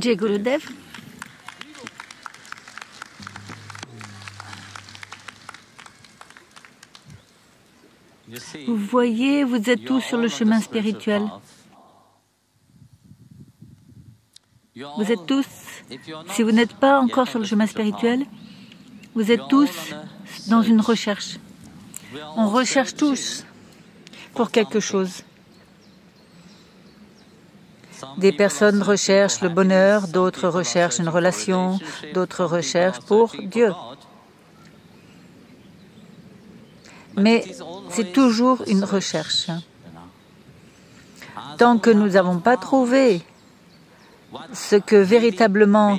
Jai Gurudev. Vous voyez, vous êtes tous sur le chemin spirituel. Vous êtes tous, si vous n'êtes pas encore sur le chemin spirituel, vous êtes tous dans une recherche. On recherche tous pour quelque chose. Des personnes recherchent le bonheur, d'autres recherchent une relation, d'autres recherchent pour Dieu. Mais c'est toujours une recherche. Tant que nous n'avons pas trouvé ce que véritablement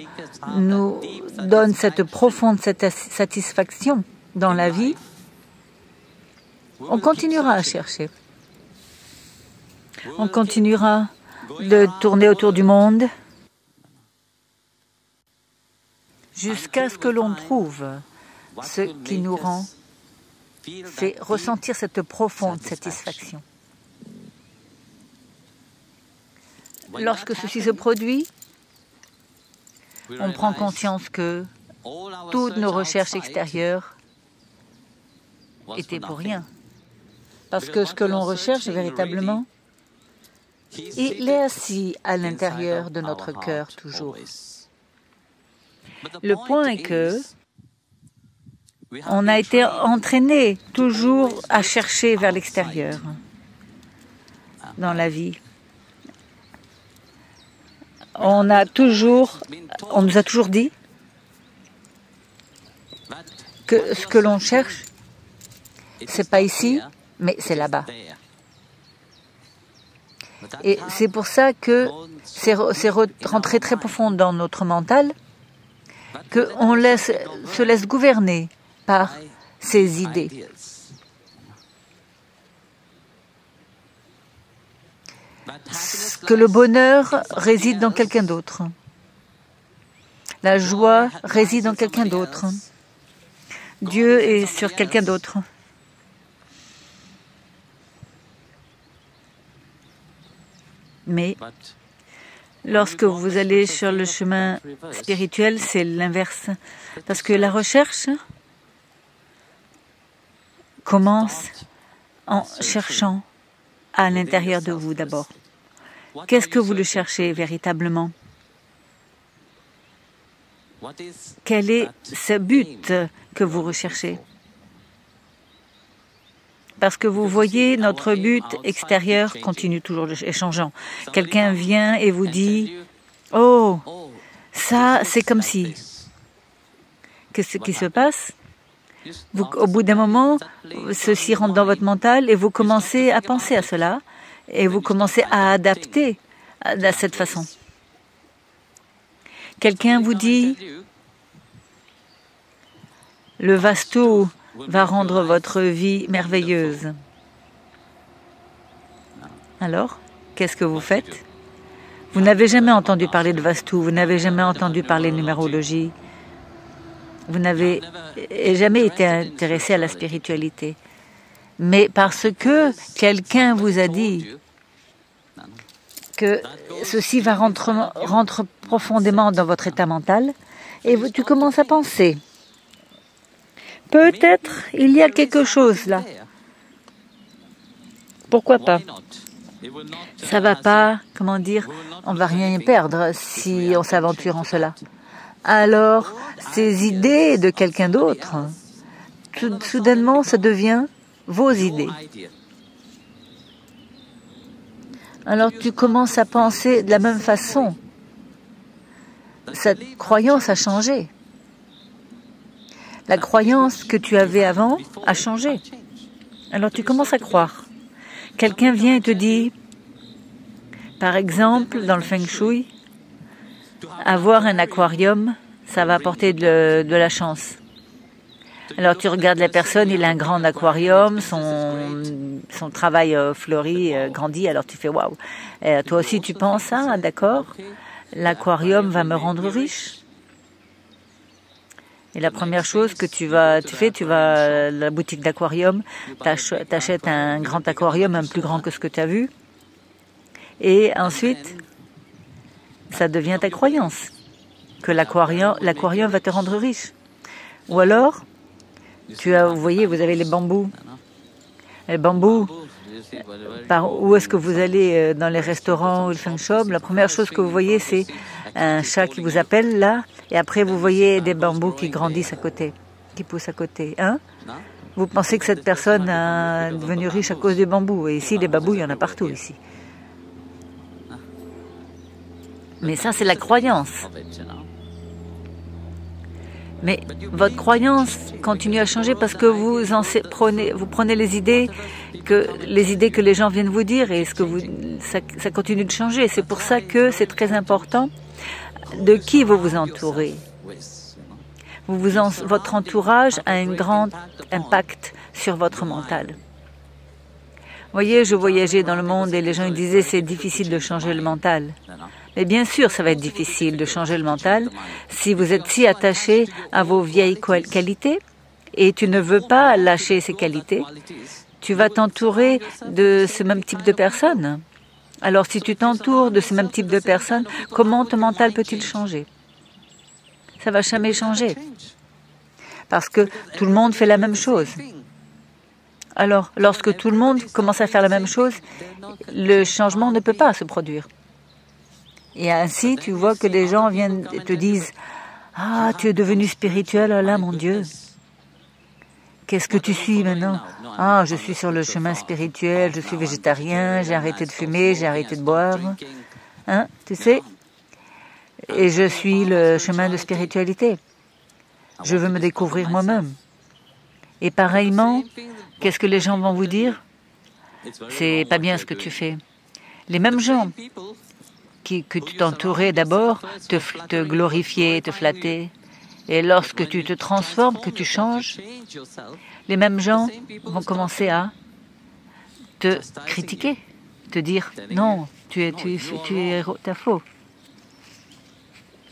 nous donne cette profonde satisfaction dans la vie, on continuera à chercher. On continuera de tourner autour du monde jusqu'à ce que l'on trouve ce qui nous fait ressentir cette profonde satisfaction. Lorsque ceci se produit, on prend conscience que toutes nos recherches extérieures étaient pour rien. Parce que ce que l'on recherche véritablement, il est assis à l'intérieur de notre cœur toujours. Le point est que on a été entraîné toujours à chercher vers l'extérieur dans la vie. On nous a toujours dit que ce que l'on cherche, c'est pas ici, mais c'est là-bas. Et c'est pour ça que c'est rentré très profond dans notre mental, qu'on se laisse gouverner par ces idées. Que le bonheur réside dans quelqu'un d'autre. La joie réside en quelqu'un d'autre. Dieu est sur quelqu'un d'autre. Mais lorsque vous allez sur le chemin spirituel, c'est l'inverse. Parce que la recherche commence en cherchant à l'intérieur de vous d'abord. Qu'est-ce que vous le cherchez véritablement? Quel est ce but que vous recherchez? Parce que vous voyez, notre but extérieur continue toujours changeant. Quelqu'un vient et vous dit « Oh, ça, c'est comme si. » Qu'est-ce qui se passe? Au bout d'un moment, ceci rentre dans votre mental et vous commencez à penser à cela et vous commencez à adapter à cette façon. Quelqu'un vous dit « Le vastu va rendre votre vie merveilleuse. » Alors, qu'est-ce que vous faites? Vous n'avez jamais entendu parler de Vastu, vous n'avez jamais entendu parler de numérologie, vous n'avez jamais été intéressé à la spiritualité. Mais parce que quelqu'un vous a dit que ceci va rentrer profondément dans votre état mental, et tu commences à penser, peut-être il y a quelque chose là. Pourquoi pas? Ça va pas, comment dire, on va rien perdre si on s'aventure en cela. Alors, ces idées de quelqu'un d'autre, soudainement, ça devient vos idées. Alors, tu commences à penser de la même façon. Cette croyance a changé. La croyance que tu avais avant a changé. Alors, tu commences à croire. Quelqu'un vient et te dit, par exemple, dans le Feng Shui, avoir un aquarium, ça va apporter de la chance. Alors tu regardes la personne, il a un grand aquarium, son travail fleurit, grandit, alors tu fais waouh. Toi aussi tu penses, ah d'accord, l'aquarium va me rendre riche. Et la première chose que tu vas à la boutique d'aquarium, t'achètes un grand aquarium, un plus grand que ce que tu as vu. Et ensuite, ça devient ta croyance, que l'aquarium va te rendre riche. Ou alors, vous voyez, vous avez les bambous. Les bambous, où est-ce que vous allez dans les restaurants ou le feng shop, la première chose que vous voyez, c'est un chat qui vous appelle là, et après vous voyez des bambous qui grandissent à côté, qui poussent à côté. Hein? Vous pensez que cette personne est devenue riche à cause des bambous. Et ici, les bambous, il y en a partout ici. Mais ça, c'est la croyance. Mais votre croyance continue à changer parce que vous prenez les idées que les gens viennent vous dire et ça continue de changer. C'est pour ça que c'est très important de qui vous vous entourez. Votre entourage a un grand impact sur votre mental. Vous voyez, je voyageais dans le monde et les gens disaient c'est difficile de changer le mental. Mais bien sûr, ça va être difficile de changer le mental si vous êtes si attaché à vos vieilles qualités et tu ne veux pas lâcher ces qualités. Tu vas t'entourer de ce même type de personnes. Alors, si tu t'entoures de ce même type de personnes, comment ton mental peut-il changer? Ça ne va jamais changer. Parce que tout le monde fait la même chose. Alors, lorsque tout le monde commence à faire la même chose, le changement ne peut pas se produire. Et ainsi, tu vois que les gens viennent et te disent « Ah, tu es devenu spirituel, oh là, mon Dieu. Qu'est-ce que tu suis maintenant? Ah, je suis sur le chemin spirituel, je suis végétarien, j'ai arrêté de fumer, j'ai arrêté de boire. Hein, tu sais? Et je suis le chemin de spiritualité. Je veux me découvrir moi-même. Et pareillement, qu'est-ce que les gens vont vous dire? C'est pas bien ce que tu fais. Les mêmes gens que tu t'entourais d'abord, te glorifier, te flatter. Et lorsque tu te transformes, que tu changes, les mêmes gens vont commencer à te critiquer, te dire « Non, t'as faux ».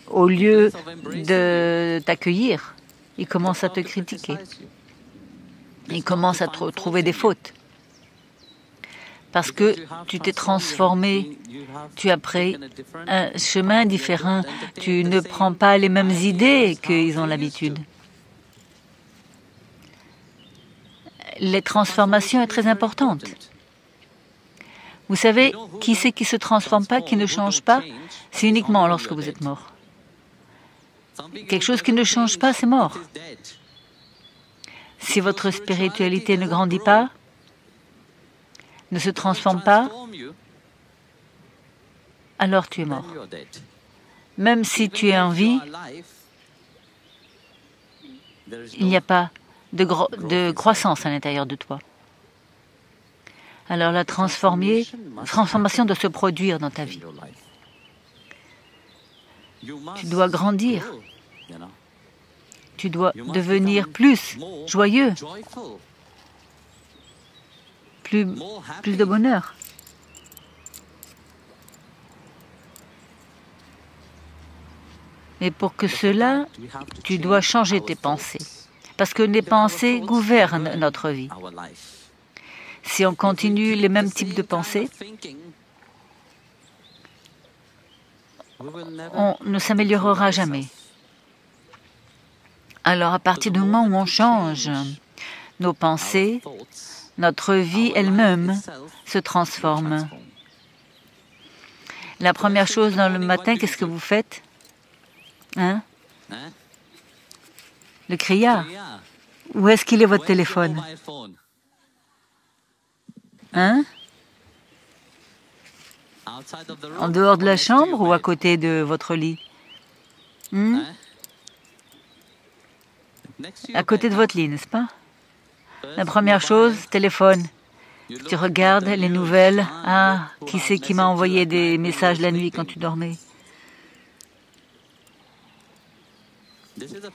Au lieu de t'accueillir, ils commencent à te critiquer. Ils commencent à trouver des fautes. Parce que tu t'es transformé, tu as pris un chemin différent, tu ne prends pas les mêmes idées qu'ils ont l'habitude. Les transformations sont très importantes. Vous savez, qui c'est qui ne se transforme pas, qui ne change pas? C'est uniquement lorsque vous êtes mort. Quelque chose qui ne change pas, c'est mort. Si votre spiritualité ne grandit pas, ne se transforme pas, alors tu es mort. Même si tu es en vie, il n'y a pas de croissance à l'intérieur de toi. Alors la transformation doit se produire dans ta vie. Tu dois grandir. Tu dois devenir plus joyeux, plus de bonheur. Mais pour que cela, tu dois changer tes pensées. Parce que les pensées gouvernent notre vie. Si on continue les mêmes types de pensées, on ne s'améliorera jamais. Alors, à partir du moment où on change nos pensées, notre vie elle-même se transforme. La première chose dans le matin, qu'est-ce que vous faites? Hein? Le criard. Où est-ce qu'il est votre téléphone? Hein? En dehors de la chambre ou à côté de votre lit? À côté de votre lit, n'est-ce pas? La première chose, téléphone. Tu regardes les nouvelles. Ah, qui c'est qui m'a envoyé des messages la nuit quand tu dormais?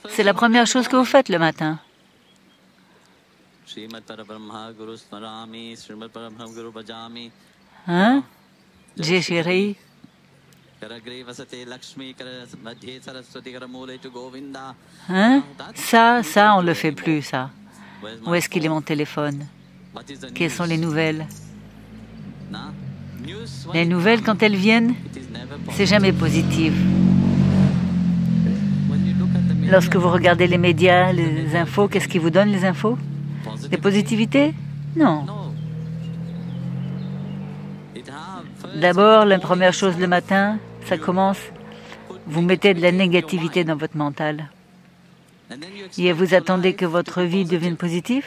C'est la première chose que vous faites le matin. Hein? Jai Shri. Hein? Ça, on ne le fait plus, ça. Où est-ce qu'il est mon téléphone? Quelles sont les nouvelles? Les nouvelles, quand elles viennent, c'est jamais positif. Lorsque vous regardez les médias, les infos, qu'est-ce qui vous donne les infos? Des positivités? Non. D'abord, la première chose le matin, ça commence, vous mettez de la négativité dans votre mental. Et vous attendez que votre vie devienne positive?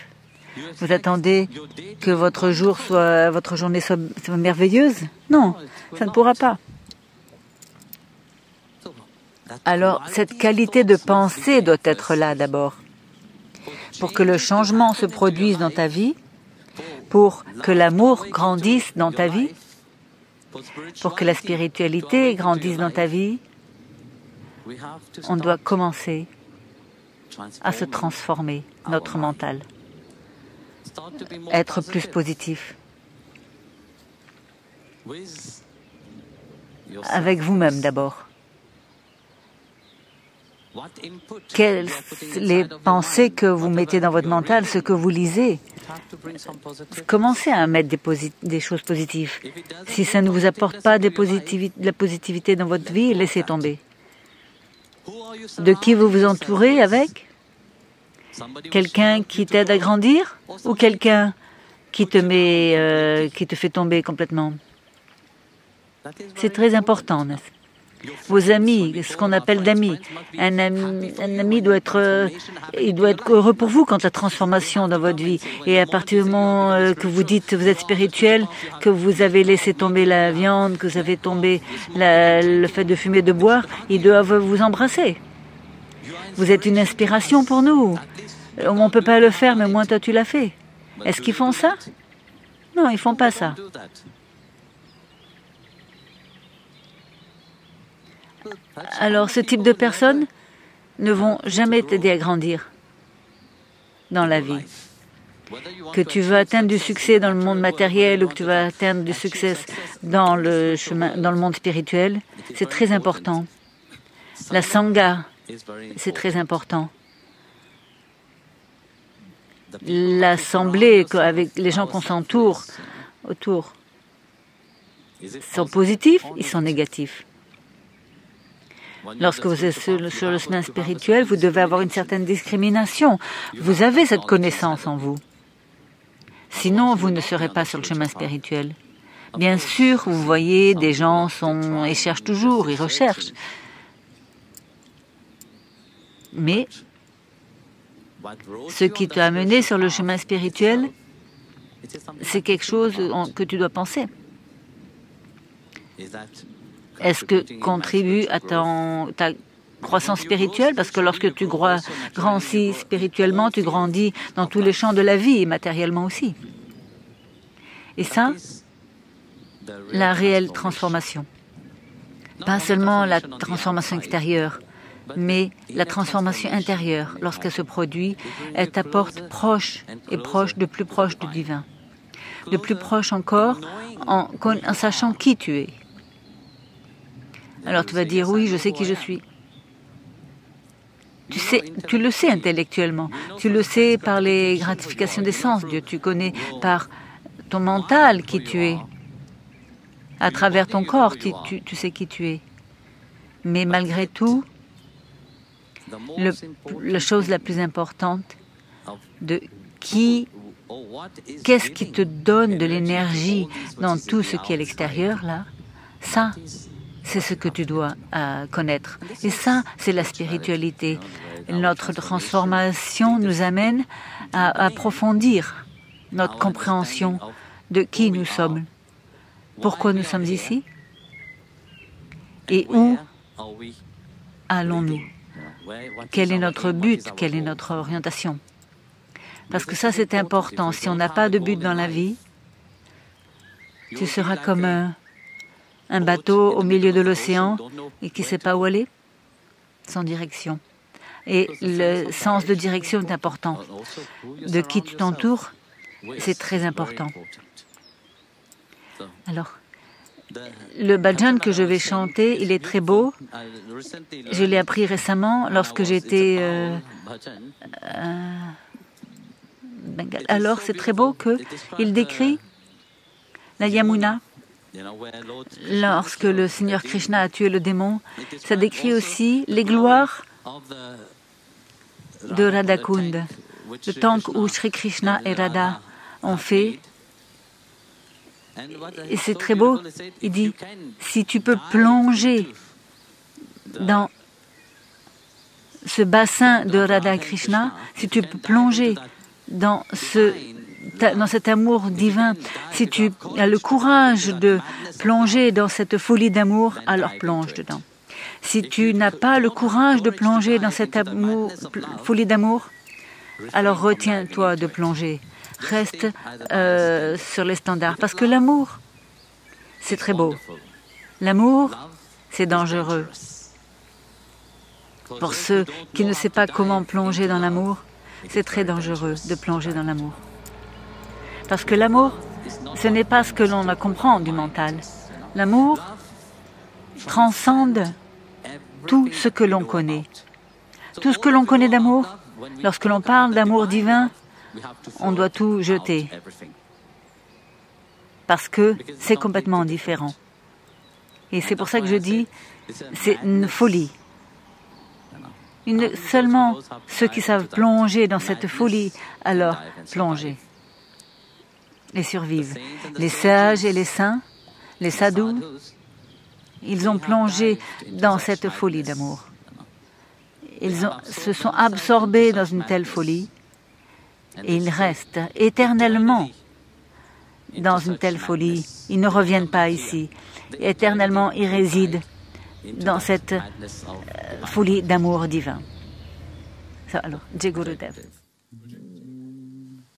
Vous attendez que votre journée soit merveilleuse? Non, ça ne pourra pas. Alors, cette qualité de pensée doit être là d'abord. Pour que le changement se produise dans ta vie, pour que l'amour grandisse dans ta vie, pour que la spiritualité grandisse dans ta vie, on doit commencer à se transformer, notre mental, être plus positif. Avec vous-même d'abord. Les pensées que vous mettez dans votre mental, ce que vous lisez, commencez à mettre des choses positives. Si ça ne vous apporte pas de la positivité dans votre vie, laissez tomber. De qui vous vous entourez avec? Quelqu'un qui t'aide à grandir ou quelqu'un qui te fait tomber complètement? C'est très important, n'est-ce pas? Vos amis, ce qu'on appelle d'amis. Un ami doit être heureux pour vous quand la transformation dans votre vie. Et à partir du moment que vous dites que vous êtes spirituel, que vous avez laissé tomber la viande, que vous avez tombé le fait de fumer, de boire, ils doivent vous embrasser. Vous êtes une inspiration pour nous. On ne peut pas le faire, mais moi, toi, tu l'as fait. Est-ce qu'ils font ça? Non, ils ne font pas ça. Alors, ce type de personnes ne vont jamais t'aider à grandir dans la vie. Que tu veux atteindre du succès dans le monde matériel ou que tu vas atteindre du succès dans le monde spirituel, c'est très important. La sangha, c'est très important. L'assemblée avec les gens qu'on s'entoure autour sont positifs, ils sont négatifs. Lorsque vous êtes sur le chemin spirituel, vous devez avoir une certaine discrimination. Vous avez cette connaissance en vous. Sinon, vous ne serez pas sur le chemin spirituel. Bien sûr, vous voyez, des gens ils cherchent toujours, ils recherchent. Mais ce qui t'a amené sur le chemin spirituel, c'est quelque chose que tu dois penser. Est-ce que contribue à ta croissance spirituelle? Parce que lorsque tu grandis spirituellement, tu grandis dans tous les champs de la vie et matériellement aussi. Et ça, la réelle transformation. Pas seulement la transformation extérieure, mais la transformation intérieure. Lorsqu'elle se produit, elle t'apporte de plus proche du divin. De plus proche encore en sachant qui tu es. Alors tu vas dire, oui, je sais qui je suis. Tu le sais intellectuellement, tu le sais par les gratifications des sens, Dieu, tu connais par ton mental qui tu es. À travers ton corps, tu sais qui tu es. Mais malgré tout, la chose la plus importante de qu'est-ce qui te donne de l'énergie dans tout ce qui est à l'extérieur, là, ça, c'est ce que tu dois connaître. Et ça, c'est la spiritualité. Notre transformation nous amène à approfondir notre compréhension de qui nous sommes, pourquoi nous sommes ici et où allons-nous. Quel est notre but? Quelle est notre orientation? Parce que ça, c'est important. Si on n'a pas de but dans la vie, tu seras comme un bateau au milieu de l'océan et qui ne sait pas où aller, sans direction. Et le sens de direction est important. De qui tu t'entoures, c'est très important. Alors, le bhajan que je vais chanter, il est très beau. Je l'ai appris récemment lorsque j'étais alors c'est très beau qu'il décrit la Yamuna. Lorsque le Seigneur Krishna a tué le démon, ça décrit aussi les gloires de Radhakund, le temps où Sri Krishna et Radha ont fait. Et c'est très beau, il dit, si tu peux plonger dans ce bassin de Radha Krishna, si tu peux plonger dans cet amour divin, si tu as le courage de plonger dans cette folie d'amour, alors plonge dedans. Si tu n'as pas le courage de plonger dans cette folie d'amour, alors retiens-toi de plonger. Reste sur les standards. Parce que l'amour, c'est très beau. L'amour, c'est dangereux. Pour ceux qui ne savent pas comment plonger dans l'amour, c'est très dangereux de plonger dans l'amour. Parce que l'amour, ce n'est pas ce que l'on comprend du mental. L'amour transcende tout ce que l'on connaît. Tout ce que l'on connaît d'amour, lorsque l'on parle d'amour divin, on doit tout jeter. Parce que c'est complètement différent. Et c'est pour ça que je dis, c'est une folie. Seulement ceux qui savent plonger dans cette folie, alors plonger et survivent. Les sages et les saints, les sadhus, ils ont plongé dans cette folie d'amour. Ils se sont absorbés dans une telle folie et ils restent éternellement dans une telle folie. Ils ne reviennent pas ici. Éternellement, ils résident dans cette folie d'amour divin. Alors, Jai Gurudev.